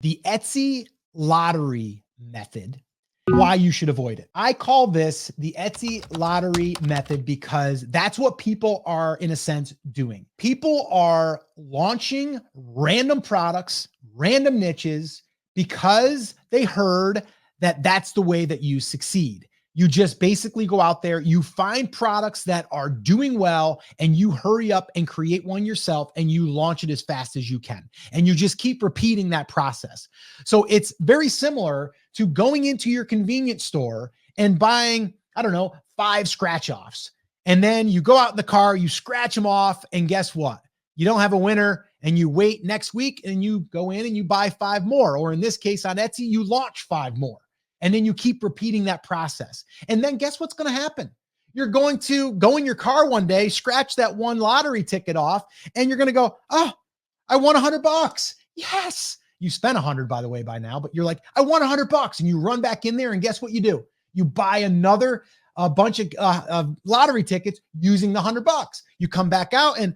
The Etsy lottery method, why you should avoid it. I call this the Etsy lottery method because that's what people are, in a sense, doing. People are launching random products, random niches, because they heard that that's the way that you succeed. You just basically go out there, you find products that are doing well, and you hurry up and create one yourself and you launch it as fast as you can. And you just keep repeating that process. So it's very similar to going into your convenience store and buying, I don't know, 5 scratch offs. And then you go out in the car, you scratch them off, and guess what? You don't have a winner, and you wait next week and you go in and you buy 5 more. Or in this case on Etsy, you launch 5 more. And then you keep repeating that process. And then guess what's going to happen? You're going to go in your car one day, scratch that one lottery ticket off, and you're going to go, oh, I won $100. Yes. You spent 100, by the way, by now, but you're like, I won $100. And you run back in there, and guess what you do? You buy another bunch of lottery tickets using the $100. You come back out and,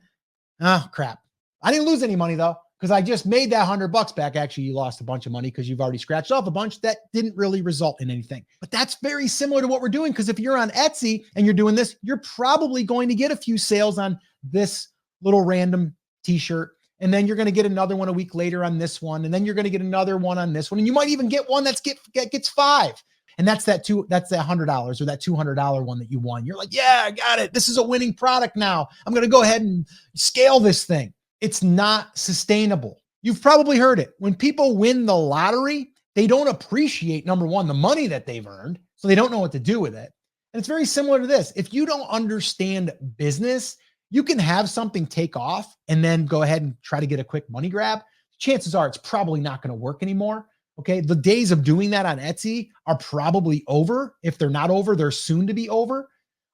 oh, crap. I didn't lose any money, though, because I just made that $100 back. Actually, you lost a bunch of money because you've already scratched off a bunch that didn't really result in anything. But that's very similar to what we're doing, because if you're on Etsy and you're doing this, you're probably going to get a few sales on this little random t-shirt. And then you're going to get another one a week later on this one. And then you're going to get another one on this one. And you might even get one that gets 5. And that's that $100 or that $200 one that you won. You're like, yeah, I got it. This is a winning product now. I'm going to go ahead and scale this thing. It's not sustainable. You've probably heard it. When people win the lottery, they don't appreciate, number one, the money that they've earned. So they don't know what to do with it. And it's very similar to this. If you don't understand business, you can have something take off and then go ahead and try to get a quick money grab. Chances are it's probably not going to work anymore. Okay. The days of doing that on Etsy are probably over. If they're not over, they're soon to be over.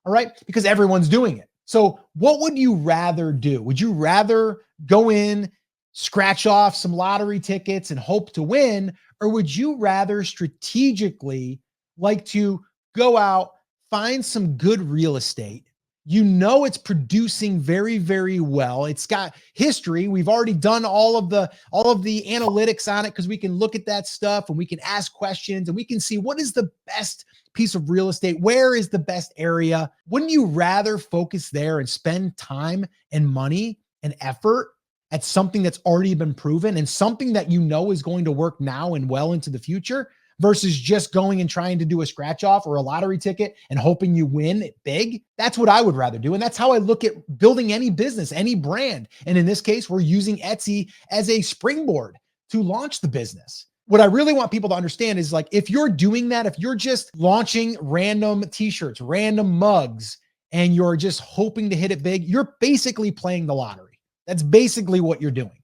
All right. Because everyone's doing it. So what would you rather do? Would you rather go in, scratch off some lottery tickets and hope to win? Or would you rather strategically like to go out, find some good real estate? You know, it's producing very, very well. It's got history. We've already done all of the analytics on it, because we can look at that stuff and we can ask questions and we can see what is the best piece of real estate. Where is the best area? Wouldn't you rather focus there and spend time and money and effort at something that's already been proven and something that you know is going to work now and well into the future, versus just going and trying to do a scratch off or a lottery ticket and hoping you win it big? That's what I would rather do. And that's how I look at building any business, any brand. And in this case, we're using Etsy as a springboard to launch the business. What I really want people to understand is, like, if you're doing that, if you're just launching random t-shirts, random mugs, and you're just hoping to hit it big, you're basically playing the lottery. That's basically what you're doing.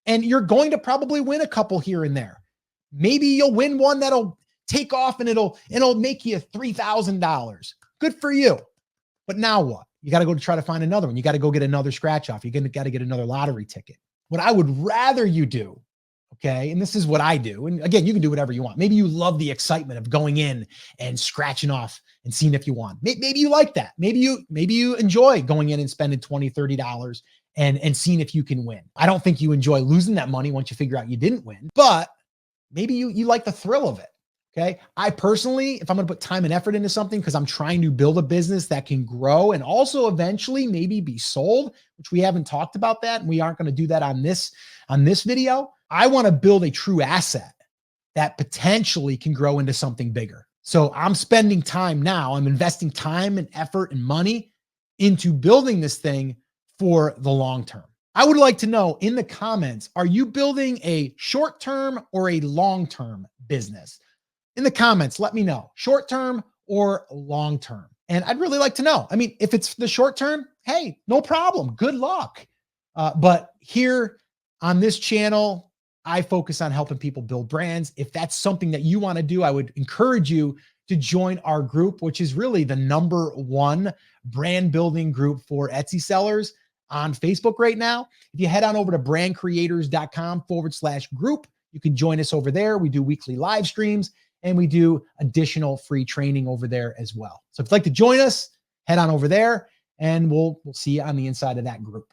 And you're going to probably win a couple here and there. Maybe you'll win one that'll take off and it'll make you $3,000. Good for you. But now what? You got to go to try to find another one. You got to go get another scratch off. You're got to get another lottery ticket. What I would rather you do, okay, and this is what I do, and again, you can do whatever you want. Maybe you love the excitement of going in and scratching off and seeing if you want. Maybe you like that. Maybe you enjoy going in and spending $20, $30 and seeing if you can win. I don't think you enjoy losing that money once you figure out you didn't win, but maybe you like the thrill of it. Okay. I personally, if I'm going to put time and effort into something, because I'm trying to build a business that can grow and also eventually maybe be sold, which we haven't talked about that, and we aren't going to do that on this video. I want to build a true asset that potentially can grow into something bigger. So I'm spending time now. I'm investing time and effort and money into building this thing for the long term. I would like to know in the comments, are you building a short-term or a long-term business? In the comments, let me know, short-term or long-term. And I'd really like to know. I mean, if it's the short-term, hey, no problem. Good luck. But here on this channel, I focus on helping people build brands. If that's something that you want to do, I would encourage you to join our group, which is really the #1 brand building group for Etsy sellers on Facebook right now. If you head on over to brandcreators.com/group, you can join us over there. We do weekly live streams and we do additional free training over there as well. So if you'd like to join us, head on over there and we'll see you on the inside of that group.